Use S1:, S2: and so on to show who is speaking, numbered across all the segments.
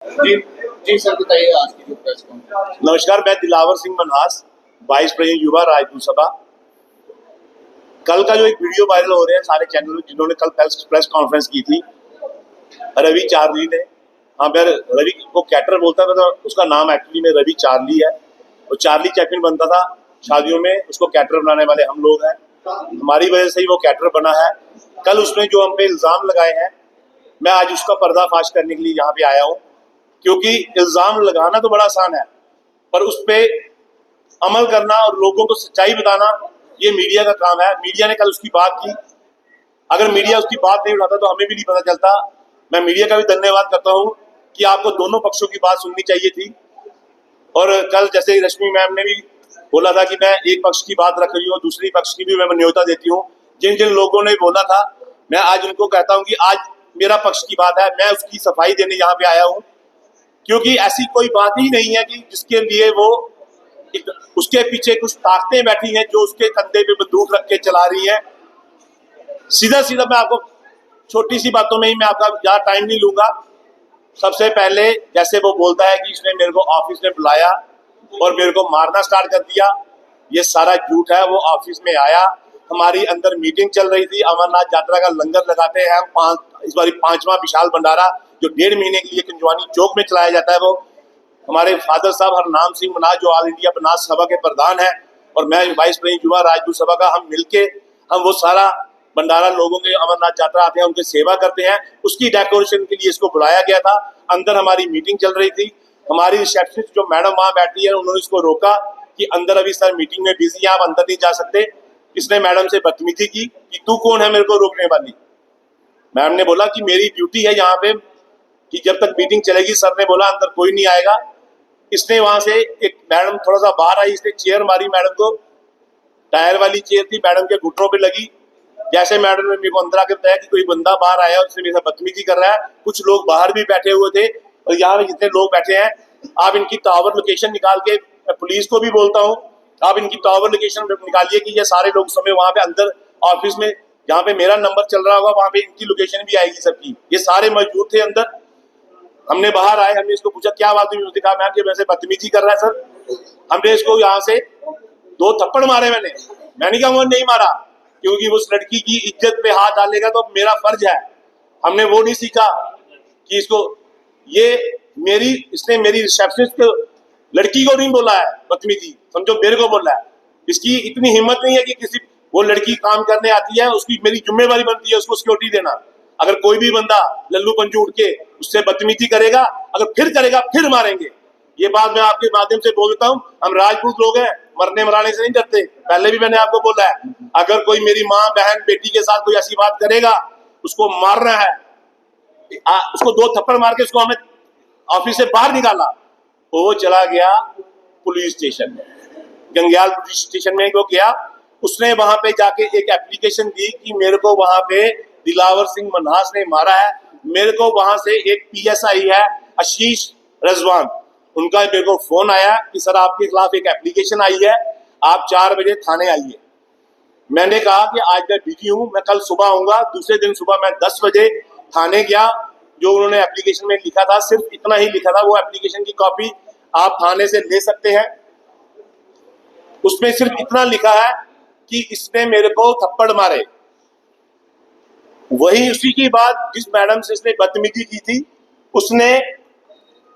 S1: जी जी sir, बताइए आज की जो प्रेस कॉन्फ्रेंस।
S2: नमस्कार, मैं दिलावर सिंह मनहास, वाइस प्रेसिडेंट युवा राजदूत सभा। कल का जो एक वीडियो वायरल हो रहा है सारे चैनलों में, जिन्होंने कल प्रेस कॉन्फ्रेंस की थी रवि चार्ली ने। हाँ, मैं रवि को कैटर बोलता था, तो उसका नाम एक्चुअली में रवि चार्ली है। और चार्ली चैपलिन बनता था शादियों में, उसको कैटर बनाने वाले हम लोग हैं। हमारी वजह से ही वो कैटर बना है। कल उसने जो हम पे इल्जाम लगाए हैं, मैं आज उसका पर्दाफाश करने के लिए यहाँ पे आया हूँ। क्योंकि इल्जाम लगाना तो बड़ा आसान है, पर उस पे अमल करना और लोगों को सच्चाई बताना ये मीडिया का काम है। मीडिया ने कल उसकी बात की, अगर मीडिया उसकी बात नहीं उठाता तो हमें भी नहीं पता चलता। मैं मीडिया का भी धन्यवाद करता हूँ कि आपको दोनों पक्षों की बात सुननी चाहिए थी। और कल जैसे रश्मि मैम ने भी बोला था कि मैं एक पक्ष की बात रख रही हूँ, दूसरी पक्ष की भी मैं न्योता देती हूँ। जिन जिन लोगों ने बोला था, मैं आज उनको कहता हूँ कि आज मेरा पक्ष की बात है, मैं उसकी सफाई देने यहाँ पे आया हूँ। क्योंकि ऐसी कोई बात ही नहीं है कि जिसके लिए वो उसके पीछे कुछ ताकतें बैठी हैं जो उसके कंधे पे बंदूक रख के चला रही हैं। सीधा सीधा मैं आपको छोटी सी बातों में ही मैं आपका ज्यादा टाइम नहीं लूंगा। सबसे पहले जैसे वो बोलता है कि इसने मेरे को ऑफिस में बुलाया और मेरे को मारना स्टार्ट कर दिया, ये सारा झूठ है। वो ऑफिस में आया, हमारी अंदर मीटिंग चल रही थी, अमरनाथ यात्रा का लंगर लगाते हैं हम। इस बार 5वां विशाल भंडारा जो 1.5 महीने के लिए कुंजवानी चौक में चलाया जाता है, वो हमारे फादर साहब हरनाम सिंह मनाज जो ऑल इंडिया बनाज सभा के प्रधान है और मैं वाइस प्रेसिडेंट युवा राजदूत सभा का, हम मिलके हम वो सारा भंडारा लोगों के अमरनाथ यात्रा आते हैं उनकी सेवा करते हैं, उसकी डेकोरेशन के लिए इसको बुलाया गया था। अंदर हमारी मीटिंग चल रही थी, हमारी रिसेप्शनिस्ट जो मैडम वहां बैठी है उन्होंने इसको रोका कि अंदर अभी सर मीटिंग में बिजी है, आप अंदर नहीं जा सकते। इसने मैडम से बदतमीजी की कि तू कौन है मेरे को रोकने वाली। मैम ने बोला कि मेरी ड्यूटी है यहाँ पे कि जब तक मीटिंग चलेगी। सर ने बोला अंदर कोई नहीं आएगा। इसने वहां से एक मैडम थोड़ा सा बाहर आई, इसने चेयर मारी मैडम को, टायर वाली चेयर थी, मैडम के घुटनों पे लगी। जैसे मैडम ने मेरे को अंदर आके बताया कि कोई बंदा बाहर आया और उसने मेरे साथ बदतमीजी कर रहा है। कुछ लोग बाहर भी बैठे हुए थे और यहाँ पे जितने लोग बैठे हैं, आप इनकी टावर लोकेशन निकाल के, मैं पुलिस को भी बोलता हूँ, आप इनकी टावर लोकेशन निकालिए कि ये सारे लोग समय वहां पे अंदर ऑफिस में जहाँ पे मेरा नंबर चल रहा होगा वहां पे इनकी लोकेशन भी आएगी सबकी। ये सारे मौजूद थे अंदर। हमने बाहर आए, हमने इसको पूछा क्या बात हुई, उसने कहा मैम ये वैसे बदतमीजी कर रहा है सर। हमने इसको यहाँ से 2 थप्पड़ मारे। मैंने कहा वो नहीं मारा, क्योंकि उस लड़की की इज्जत पे हाथ डालेगा तो मेरा फर्ज है। हमने वो नहीं सीखा कि इसको इसने मेरी रिसेप्शनिस्ट को, लड़की को नहीं बोला है बदतमीजी, समझो मेरे को बोला है। इसकी इतनी हिम्मत नहीं है कि किसी, वो लड़की काम करने आती है, उसकी मेरी जिम्मेवारी बनती है उसको सिक्योरिटी देना। अगर कोई भी बंदा लल्लू पंचू उठ के उससे बदतमीजी करेगा, अगर फिर करेगा फिर मारेंगे। ये बात मैं आपके माध्यम से बोल देता हूँ, हम राजपूत लोग हैं, मरने मराने से नहीं डरते। पहले भी मैंने आपको बोला है, अगर कोई मेरी माँ बहन बेटी के साथ कोई ऐसी बात करेगा उसको मारना है। उसको 2 थप्पड़ मार के उसको हमें ऑफिस से बाहर निकाला। वो चला गया पुलिस स्टेशन में, गंग्याल पुलिस स्टेशन में वो गया। उसने वहां पे जाके एक एप्लीकेशन दी कि मेरे को वहां पे दिलावर सिंह मनहास ने मारा है। मेरे को वहां से एक PSI है आशीष रजवान, उनका मेरे को फोन आया कि सर आपके खिलाफ एक एप्लीकेशन आई है, आप 4 बजे थाने आइए। मैंने कहा कि आज मैं बिजी हूँ, मैं कल सुबह आऊंगा। दूसरे दिन सुबह मैं 10 बजे थाने गया। जो उन्होंने एप्लीकेशन में लिखा था सिर्फ इतना ही लिखा था, वो एप्लीकेशन की कॉपी आप थाने से ले सकते हैं। उसमें सिर्फ इतना लिखा है कि इसने मेरे को थप्पड़ मारे। वही उसी की बात जिस मैडम से इसने बदतमीजी की थी, उसने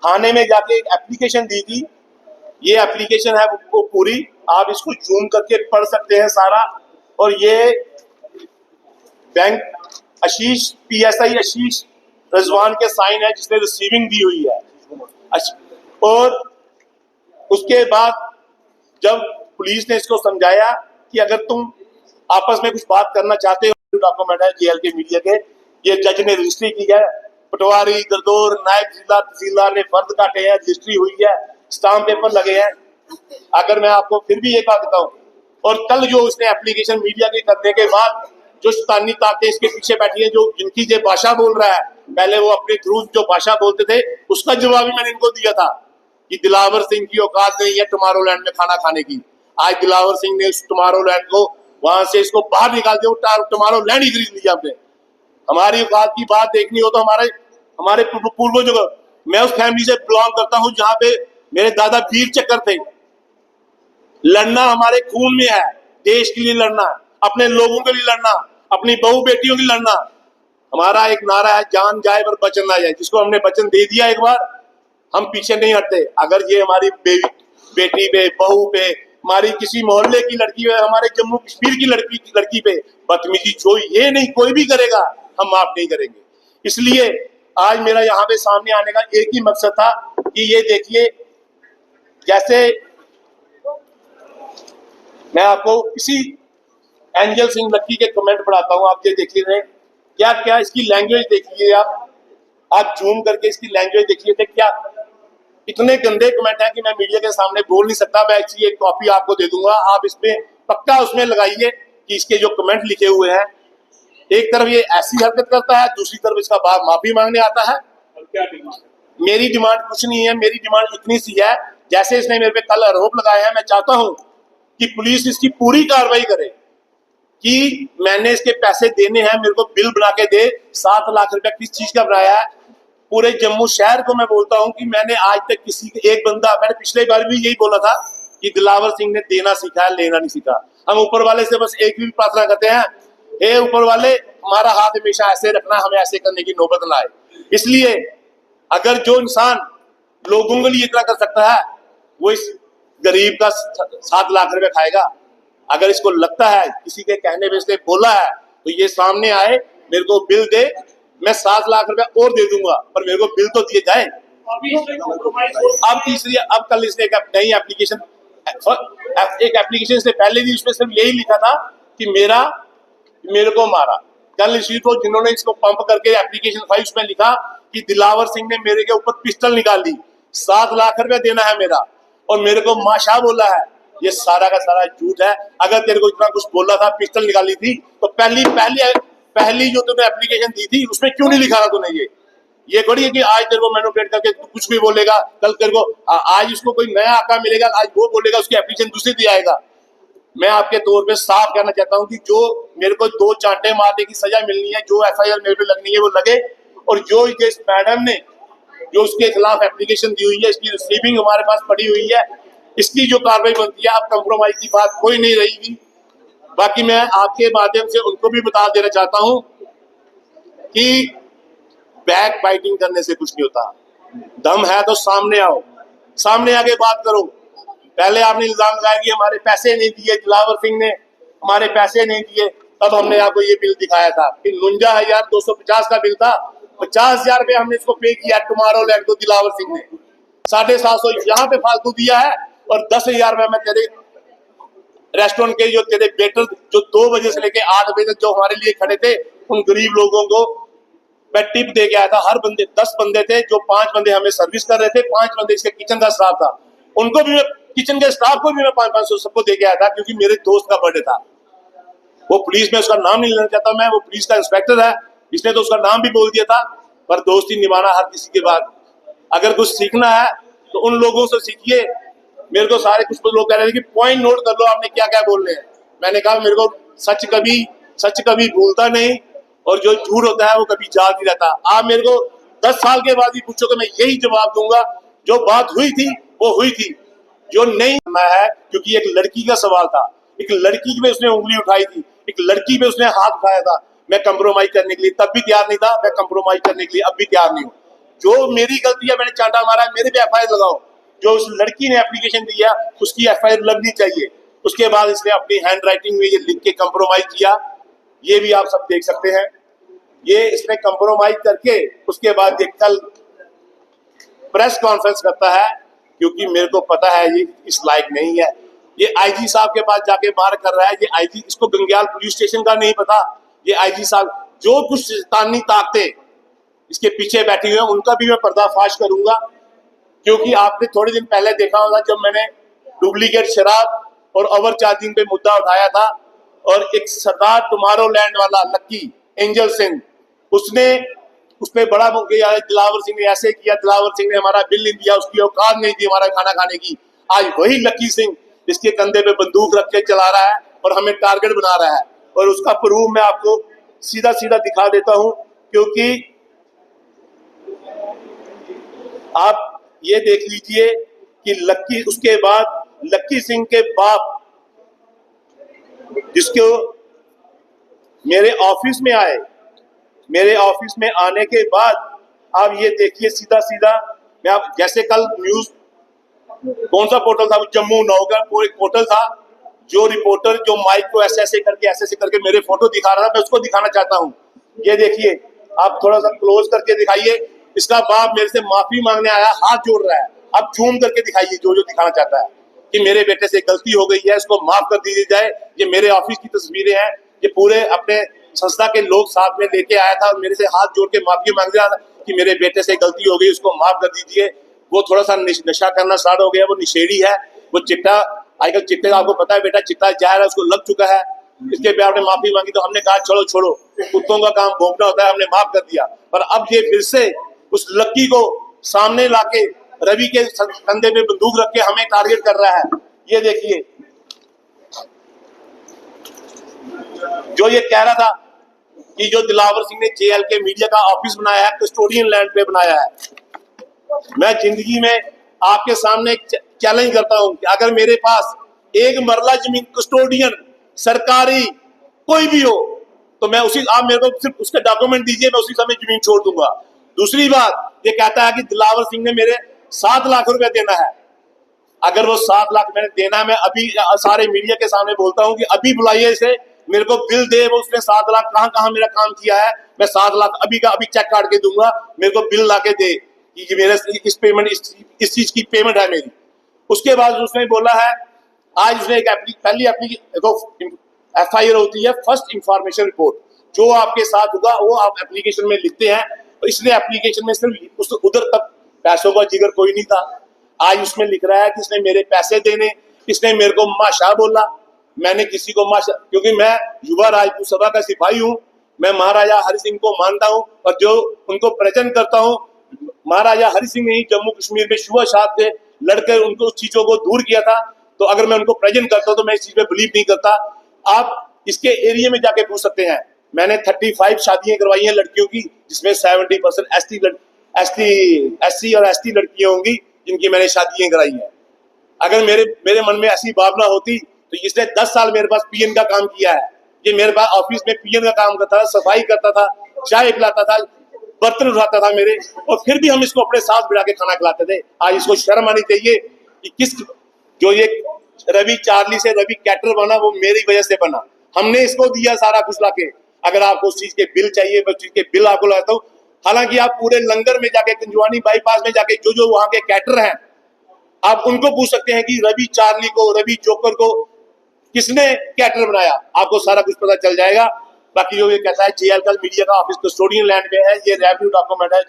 S2: थाने में जाके एक एप्लीकेशन दी थी। ये एप्लीकेशन है वो पूरी, आप इसको जूम करके पढ़ सकते हैं सारा। और ये बैंक PSI आशीष रजवान के साइन है, जिसने रिसीविंग दी हुई है। और उसके बाद जब पुलिस ने इसको समझाया कि अगर तुम आपस में कुछ बात करना चाहते हो, डॉक्यूमेंट है जेल के मीडिया के, ये जज ने रजिस्ट्री की है, पटवारी गरदौर नायब तहसीलदार ने फर्द काटे हैं, रजिस्ट्री हुई है, स्टाम्प पेपर लगे हैं। अगर मैं आपको फिर भी एक बात बताऊं, और कल जो उसने एप्लीकेशन मीडिया के करने के बाद जो शैतानी ताकतें इसके पीछे बैठी है, जो जिनकी जो भाषा बोल रहा है, पहले वो अपने थ्रू जो भाषा बोलते थे उसका जवाब भी मैंने इनको दिया था कि दिलावर सिंह की औकात नहीं है टुमारोलैंड में खाना खाने की। आज दिलावर सिंह ने उस टुमारोलैंड को वहां से इसको बाहर निकाल दिया, टुमारोलैंड ही खरीद लिया हमने। हमारी औकात की बात देखनी हो तो हमारे पूर्वजों को, मैं उस फैमिली से बिलोंग करता हूं जहां पे मेरे दादा वीर चक्र थे। लड़ना हमारे खून में है, देश के लिए लड़ना, अपने लोगों के लिए लड़ना, अपनी बहू बेटियों के लिए लड़ना। हमारा एक नारा है, जान जाए पर वचन ना जाए। जिसको हमने वचन दे दिया एक बार, हम पीछे नहीं हटते। अगर ये हमारी बेटी पे, बहू पे, हमारी किसी मोहल्ले की लड़की पे, हमारे जम्मू कश्मीर की लड़की पे बदतमीजी जो ये नहीं कोई भी करेगा, हम माफ नहीं करेंगे। इसलिए आज मेरा यहाँ पे सामने आने का एक ही मकसद था कि ये देखिए, जैसे मैं आपको इसी एंजल सिंह लक्की के कमेंट पढ़ाता हूँ, आप ये देखिए क्या क्या इसकी लैंग्वेज देखिए, आप जूम करके इसकी लैंग्वेज देखिए थे, क्या इतने गंदे कमेंट हैं कि मैं मीडिया के सामने बोल नहीं सकता। मैं इसकी एक कॉपी आपको दे दूंगा, आप इसमें पक्का उसमें लगाइए कि इसके जो कमेंट लिखे हुए हैं, एक तरफ ये ऐसी हरकत करता है, दूसरी तरफ इसका बाप माफी मांगने आता है। और क्या डिमांड? मेरी डिमांड कुछ नहीं है, मेरी डिमांड इतनी सी है, जैसे इसने मेरे पे कल आरोप लगाए हैं, मैं चाहता हूं कि पुलिस इसकी पूरी कार्रवाई करे कि मैंने इसके पैसे देने हैं, मेरे को बिल बना के दे। 7 लाख रुपया किस चीज का बनाया है? पूरे जम्मू शहर को मैं बोलता हूं कि मैंने आज तक किसी एक बंदा, मैंने पिछले बार भी यही बोला था कि दिलावर सिंह ने देना सीखा है, लेना नहीं सीखा। हम ऊपर वाले से बस एक भी प्रार्थना करते हैं, हे ऊपर वाले हमारा हाथ हमेशा ऐसे रखना, हमें ऐसे करने की नौबत ना आए। इसलिए अगर जो इंसान लोगों के लिए इतना कर सकता है, वो इस गरीब का 7 लाख रुपए खाएगा। अगर इसको लगता है किसी के कहने पे इसने बोला है, तो ये सामने आए, मेरे को बिल दे, मैं 7 लाख रुपए और दे दूंगा, पर मेरे को बिल तो दिए जाए। अब कल इसने एक नई एप्लीकेशन, एक एप्लीकेशन से पहले भी उसमें सिर्फ यही लिखा था कि मेरे को मारा। कल इसी को जिन्होंने इसको पंप करके एप्लीकेशन 5 में लिखा कि दिलावर सिंह ने मेरे के ऊपर पिस्टल निकाल दी, 7 लाख रुपया देना है मेरा, और मेरे को माशा बोला है। ये सारा का सारा झूठ है। अगर तेरे को इतना कुछ बोला था, पिस्टल निकाली थी, तो पहली जो तूने एप्लीकेशन दी थी उसमें क्यों नहीं लिखा था तूने? ये थोड़ी है कि आज तेरे को मैनिपुलेट करके तू कुछ भी बोलेगा, कल तेरे को आज उसको कोई नया आका मिलेगा, आज वो बोलेगा, उसकी एप्लीकेशन दूसरी दी आएगा। मैं आपके तौर पे साफ कहना चाहता हूं कि जो मेरे को 2 चांटे मारने की सजा मिलनी है, जो एफआईआर मेरे पे लगनी है वो लगे, और जो इस मैडम ने जो उसके खिलाफ एप्लीकेशन दी हुई है, इसकी रिसीविंग हमारे पास पड़ी हुई है, इसकी जो कार्रवाई बनती है, अब कंप्रोमाइज की बात कोई नहीं रहेगी। बाकी मैं आपके माध्यम से उनको भी बता देना चाहता हूं कि बैक फाइटिंग करने से कुछ नहीं होता। दम है तो सामने आओ, सामने आके बात करो। पहले आपने इल्जाम लगाया कि हमारे पैसे नहीं दिए, दिलावर सिंह ने हमारे पैसे नहीं दिए, तब हमने आपको ये बिल दिखाया था कि 49,250 का बिल था, 50,000 रुपये हमने इसको पे किया टुमारो लैंड को, दिलावर सिंह ने 750 यहाँ पे फालतू दिया है, और 10,000 रुपये मैं तेरे रेस्टोरेंट के जो तेरे वेटर जो 2 बजे से लेके 8 बजे तक जो हमारे लिए खड़े थे, उन गरीब लोगों को मैं टिप दे के आया था। हर बंदे 10 बंदे थे, जो 5 बंदे हमें सर्विस कर रहे थे, 5 बंदे इसके किचन का स्टाफ था, उनको भी मैं, किचन के स्टाफ को भी मैं 500 सबको दे के आया था, क्योंकि मेरे दोस्त का बर्थडे था। वो पुलिस में उसका नाम नहीं लेना चाहता मैं, वो पुलिस का इंस्पेक्टर है, इसने तो उसका नाम भी बोल दिया था, पर दोस्ती निभाना हर किसी के बाद। अगर कुछ सीखना है तो उन लोगों से सीखिए। मेरे को सारे कुछ लोग कह रहे थे कि पॉइंट नोट कर लो आपने क्या क्या बोलने हैं। मैंने कहा मेरे को सच कभी भूलता नहीं, और जो झूठ होता है वो कभी याद नहीं रहता। आप मेरे को 10 साल के बाद भी पूछो तो मैं यही जवाब दूंगा, जो बात हुई थी वो हुई थी, जो नहीं है, क्योंकि एक लड़की का सवाल था, एक लड़की पे उसने उंगली उठाई थी, एक लड़की पे उसने हाथ उठाया था। मैं कंप्रोमाइज करने के लिए तब भी तैयार नहीं था, मैं कंप्रोमाइज करने के लिए अब भी तैयार नहीं हूँ। जो मेरी गलती है, मैंने चांटा मारा है, मेरे पे एफआईआर लगाओ। जो उस लड़की ने एप्लीकेशन दिया उसकी एफआईआर लगनी चाहिए। उसके बाद इसने अपनी हैंड राइटिंग में ये लिख के कंप्रोमाइज किया, ये भी आप सब देख सकते हैं। ये इसने कंप्रोमाइज करके उसके बाद ये कल प्रेस कॉन्फ्रेंस करता है, क्योंकि मेरे को पता है ये इस लायक नहीं है। ये आईजी साहब के पास जाके बात कर रहा है। ये आईजी, इसको गंग्याल पुलिस स्टेशन का नहीं पता। ये आईजी साहब जो कुछ शैतानी ताकतें इसके पीछे बैठी हुई है, उनका भी मैं पर्दाफाश करूंगा। क्योंकि आपने थोड़े दिन पहले देखा होगा, जब मैंने डुप्लीकेट शराब और ओवर चार्जिंग पे मुद्दा उठाया था, और एक सरदार टुमारो लैंड वाला लक्की एंजल सिंह, उसने उसमें बड़ा मुंह किया, दिलावर सिंह ने ऐसे किया, दिलावर सिंह ने हमारा बिल नहीं दिया, उसकी औकात नहीं थी हमारा खाना खाने की। आज वही लक्की सिंह इसके कंधे पे बंदूक रख के चला रहा है और हमें टारगेट बना रहा है। और उसका प्रूफ मैं आपको सीधा सीधा दिखा देता हूं, क्योंकि आप ये देख लीजिए कि लक्की, उसके बाद लक्की सिंह के बाप जिसको मेरे ऑफिस में आए, मेरे ऑफिस में आने के बाद आप ये देखिए सीधा सीधा, मैं आप जैसे कल न्यूज कौन सा पोर्टल था, जम्मू नवगढ़ कोई पोर्टल था, जो रिपोर्टर जो माइक को ऐसे ऐसे करके मेरे फोटो दिखा रहा था, मैं उसको दिखाना चाहता हूँ। ये देखिए, आप थोड़ा सा क्लोज करके दिखाइए, इसका बाप मेरे से माफी मांगने आया, हाथ जोड़ रहा है। आप जूम करके दिखाइए जो जो दिखाना चाहता है कि मेरे बेटे से गलती हो गई है, इसको माफ कर दी जाए। ये मेरे ऑफिस की तस्वीरें हैं, ये पूरे अपने संस्था के लोग साथ में लेके आया था और मेरे से हाथ जोड़ के माफी मांग रहा था कि मेरे बेटे से गलती हो गई, उसको माफ कर दीजिए। वो थोड़ा सा नशा करना स्टार्ट हो गया, वो निशेड़ी है, वो चिट्टा, आजकल चिट्टे का आपको पता है बेटा, चिट्टा जहर है, उसको लग चुका है। इसके पे आपने माफी मांगी तो हमने कहा चलो छोड़ो, कुत्तों का काम भोंकना होता है, हमने माफ कर दिया। पर अब ये फिर से उस लक्की को सामने लाके रवि के कंधे पे बंदूक रख के हमें टारगेट कर रहा है। ये देखिए, जो ये कह रहा था कि जो दिलावर सिंह ने जेएल के मीडिया का ऑफिस बनाया है, कस्टोडियन लैंड पे बनाया है, मैं जिंदगी में आपके सामने चैलेंज करता हूं कि अगर मेरे पास एक मरला जमीन कस्टोडियन सरकारी कोई भी हो तो मैं उसी, आप मेरे को सिर्फ उसके डॉक्यूमेंट दीजिए, मैं उसी समय जमीन छोड़ दूंगा। दूसरी बात, ये कहता है कि दिलावर सिंह ने मेरे 7 लाख रुपए देना है। अगर वो 7 लाख मैंने देना है, मैं अभी सारे मीडिया के सामने बोलता हूं कि अभी बुलाइए इसे, मेरे को बिल दे, वो उसने 7 लाख कहां कहां मेरा काम किया है, मैं 7 लाख अभी का अभी चेक काट के दूंगा, मेरे को बिल ला के दे कि ये मेरे इस पेमेंट, इस चीज की पेमेंट है मेरी। उसके बाद उसने बोला है, आज उसने एक पहली FIR होती है, फर्स्ट इंफॉर्मेशन रिपोर्ट, जो आपके साथ होगा वो आप एप्लीकेशन में लिखते हैं। तो इसने एप्लीकेशन में सिर्फ उस उधर तक पैसों का जिक्र कोई नहीं था। आज उसमें लिख रहा है कि इसने मेरे पैसे देने, इसने मेरे को माशा बोला। मैंने किसी को माशा, क्योंकि मैं युवा राजपूत सभा का सिपाही हूँ, मैं महाराजा हरि सिंह को मानता हूँ और जो उनको प्रेजेंट करता हूँ। महाराजा हरि सिंह ने ही जम्मू कश्मीर में शुआ शाह से लड़कर उनको उस चीजों को दूर किया था, तो अगर मैं उनको प्रेजेंट करता हूँ तो मैं इस चीज में बिलीव नहीं करता। आप इसके एरिया में जाके पूछ सकते हैं, मैंने 35 शादियां करवाई हैं लड़कियों की, जिसमें 70% SC और ST लड़कियां होंगी जिनकी मैंने शादियां कराई हैं। अगर मेरे मन में ऐसी भावना होती तो इसने 10 साल मेरे पास PN का काम किया है। ये मेरे पास ऑफिस में PN का काम करता था, सफाई करता था, चाय पिलाता था, बर्तन उठाता था मेरे, और फिर भी हम इसको अपने साथ बिठा के खाना खिलाते थे। आज इसको शर्म आनी चाहिए कि किस, जो ये रवि चार्ली से रवि कैटर बना, वो मेरी वजह से बना। हमने इसको दिया सारा कुछ लाके। अगर आपको उस चीज के बिल चाहिए, उस चीज के बिल आपको लगाता हूँ। हालांकि आप पूरे लंगर में जाके, कंजुआनी बाईपास में जाके जो वहां के कैटर हैं, आप उनको पूछ सकते हैं कि रवि चार्ली को, रवि जोकर को किसने कैटर बनाया, आपको सारा कुछ पता चल जाएगा। बाकी जो ये कहता है जेएल का मीडिया का ऑफिस कस्टोडियन लैंड में है, ये रेवेन्यू डॉक्यूमेंट है।